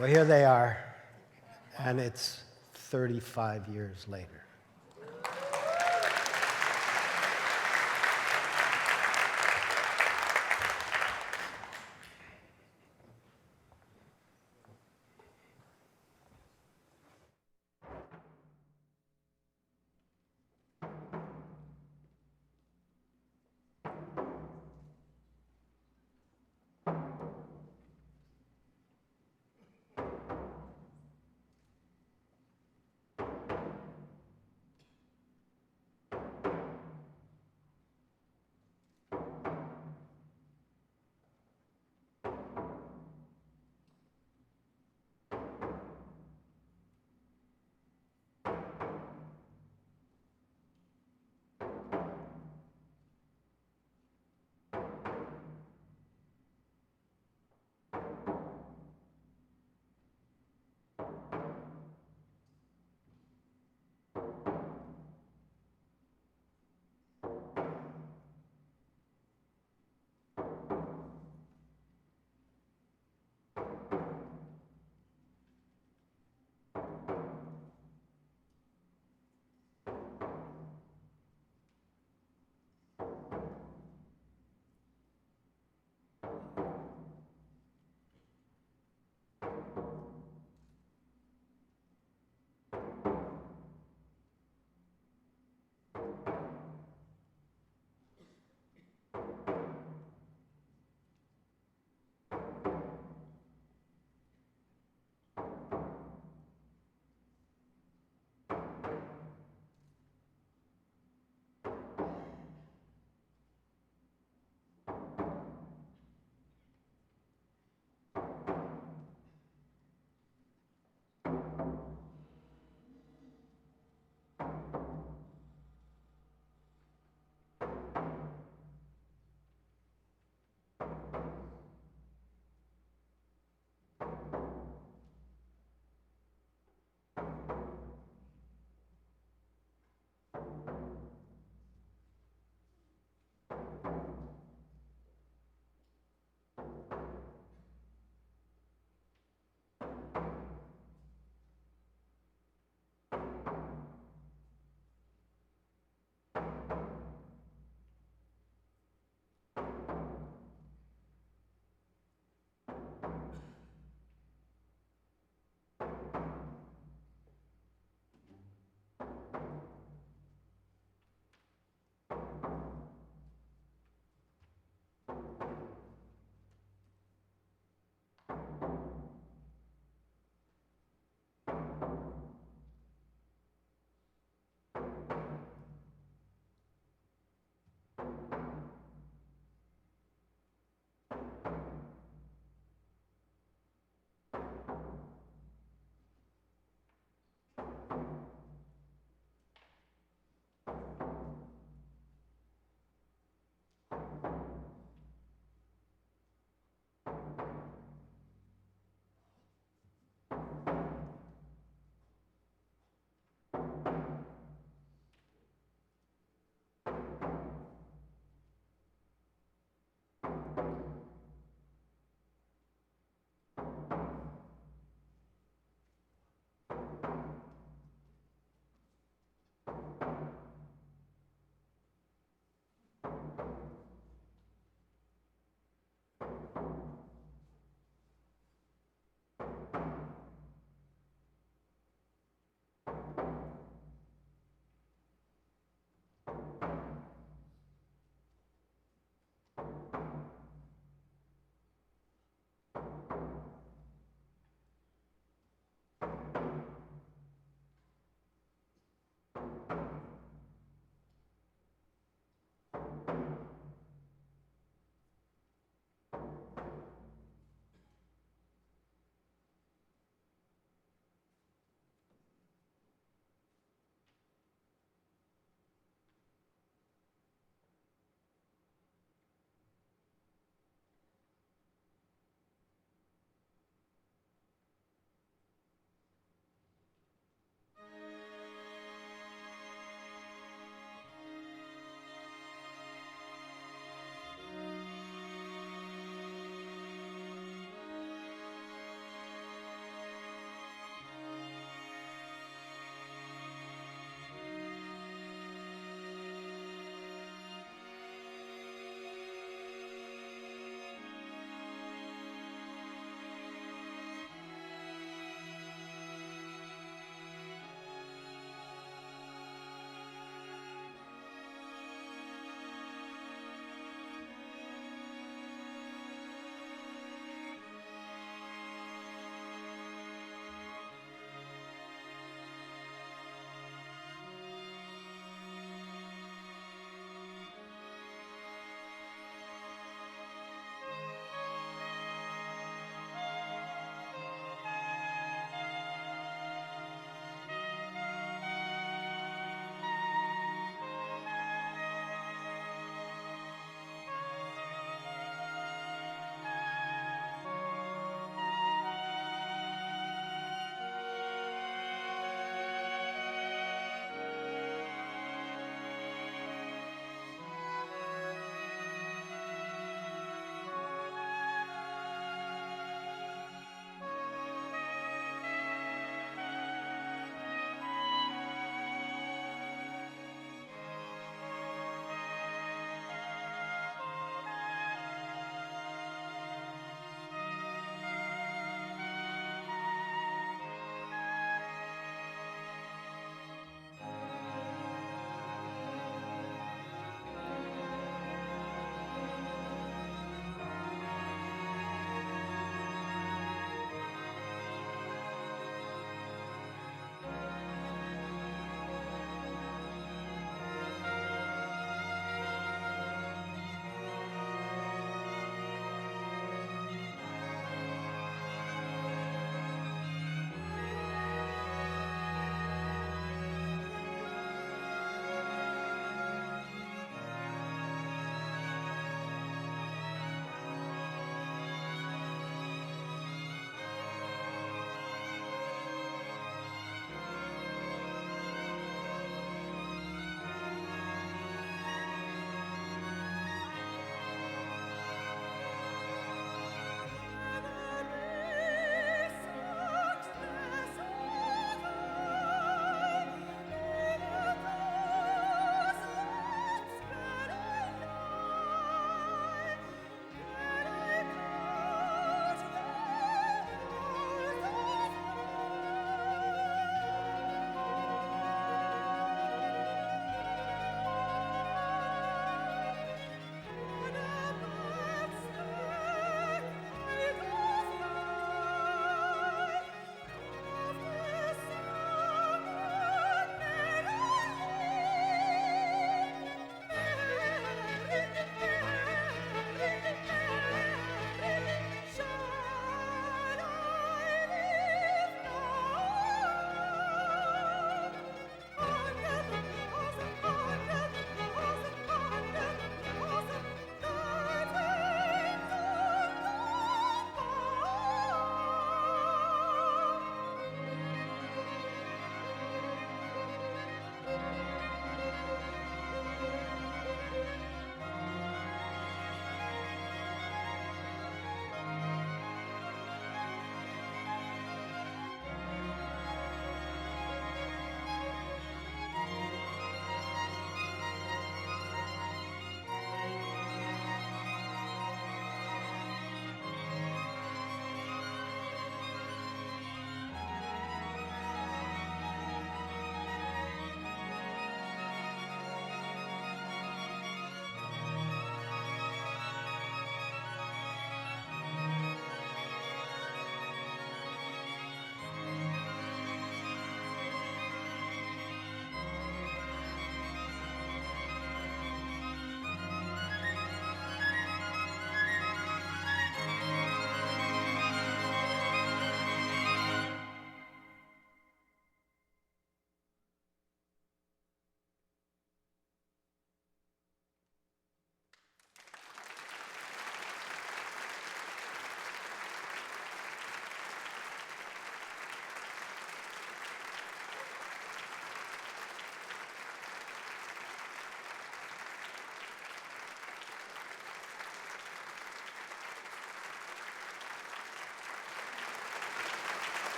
Well, here they are, and it's 35 years later.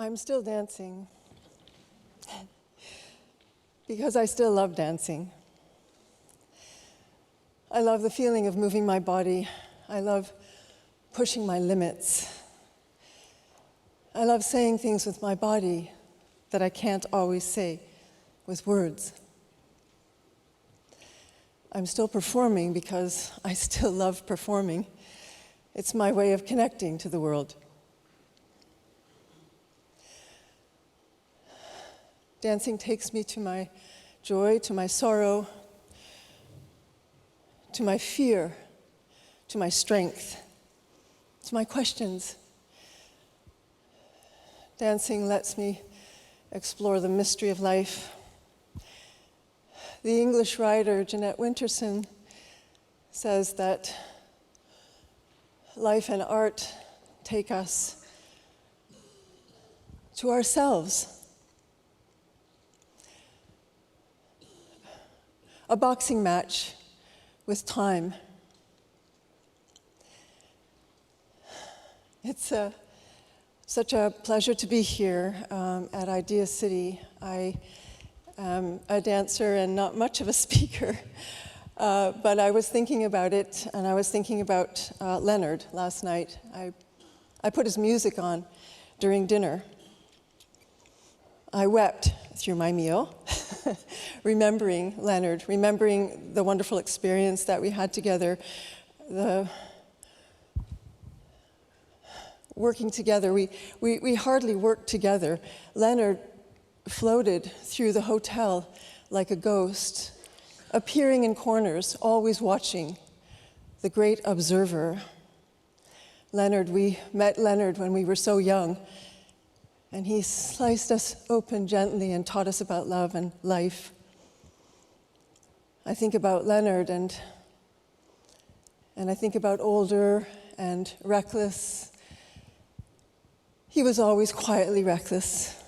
I'm still dancing because I still love dancing. I love the feeling of moving my body. I love pushing my limits. I love saying things with my body that I can't always say with words. I'm still performing because I still love performing. It's my way of connecting to the world. Dancing takes me to my joy, to my sorrow, to my fear, to my strength, to my questions. Dancing lets me explore the mystery of life. The English writer Jeanette Winterson says that life and art take us to ourselves. A boxing match with time. It's such a pleasure to be here at IdeaCity. I am a dancer and not much of a speaker, but I was thinking about it, and I was thinking about Leonard last night. I put his music on during dinner. I wept through my meal, remembering Leonard, remembering the wonderful experience that we had together, the working together. We hardly worked together. Leonard floated through the hotel like a ghost, appearing in corners, always watching, the great observer. We met Leonard when we were so young, and he sliced us open gently and taught us about love and life. I think about Leonard and I think about older and reckless. He was always quietly reckless.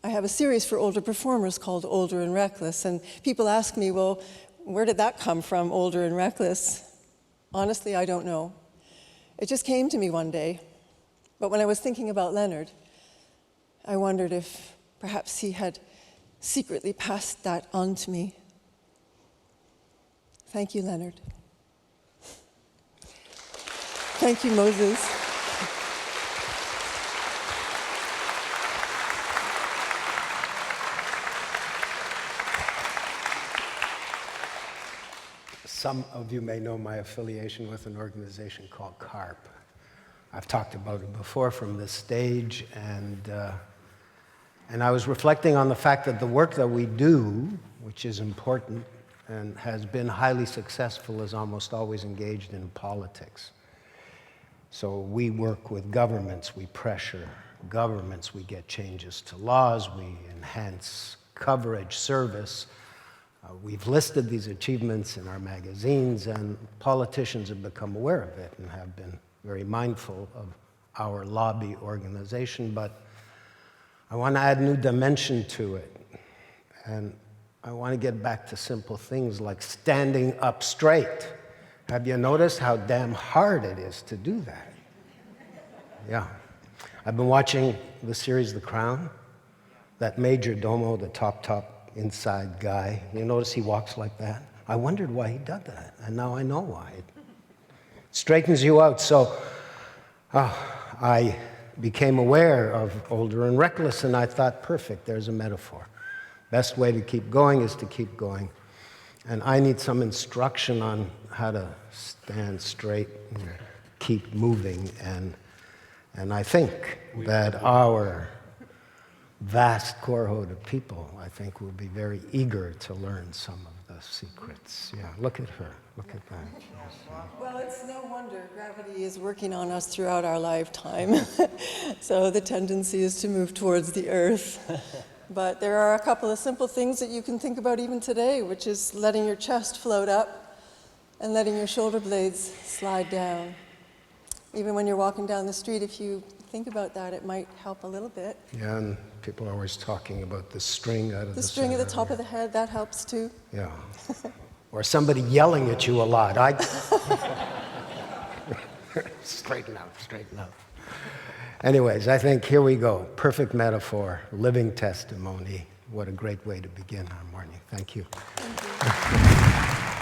I have a series for older performers called Older and Reckless, and people ask me, well, where did that come from, older and reckless? Honestly, I don't know. It just came to me one day. But when I was thinking about Leonard, I wondered if perhaps he had secretly passed that on to me. Thank you, Leonard. Thank you, Moses. Some of you may know my affiliation with an organization called CARP. I've talked about it before from this stage, and I was reflecting on the fact that the work that we do, which is important and has been highly successful, is almost always engaged in politics. So we work with governments, we pressure governments, we get changes to laws, we enhance coverage, service. We've listed these achievements in our magazines, and politicians have become aware of it and have been very mindful of our lobby organization, but I want to add new dimension to it. And I want to get back to simple things like standing up straight. Have you noticed how damn hard it is to do that? Yeah. I've been watching the series The Crown. That major domo, the top inside guy, you notice he walks like that? I wondered why he did that, and now I know why. Straightens you out. So I became aware of Older and Reckless, and I thought, perfect, there's a metaphor. Best way to keep going is to keep going. And I need some instruction on how to stand straight and keep moving. And I think that our vast cohort of people, I think, will be very eager to learn some of the secrets. Yeah, look at her. Look at that. Well, it's no wonder gravity is working on us throughout our lifetime. So the tendency is to move towards the earth. But there are a couple of simple things that you can think about even today, which is letting your chest float up and letting your shoulder blades slide down. Even when you're walking down the street, if you think about that, it might help a little bit. Yeah, and people are always talking about the string out of the string center. at the top of the head, that helps too. Yeah. Or somebody yelling at you a lot. Straighten out, straighten out. Anyways, I think here we go. Perfect metaphor, living testimony. What a great way to begin our morning. Thank you. Thank you.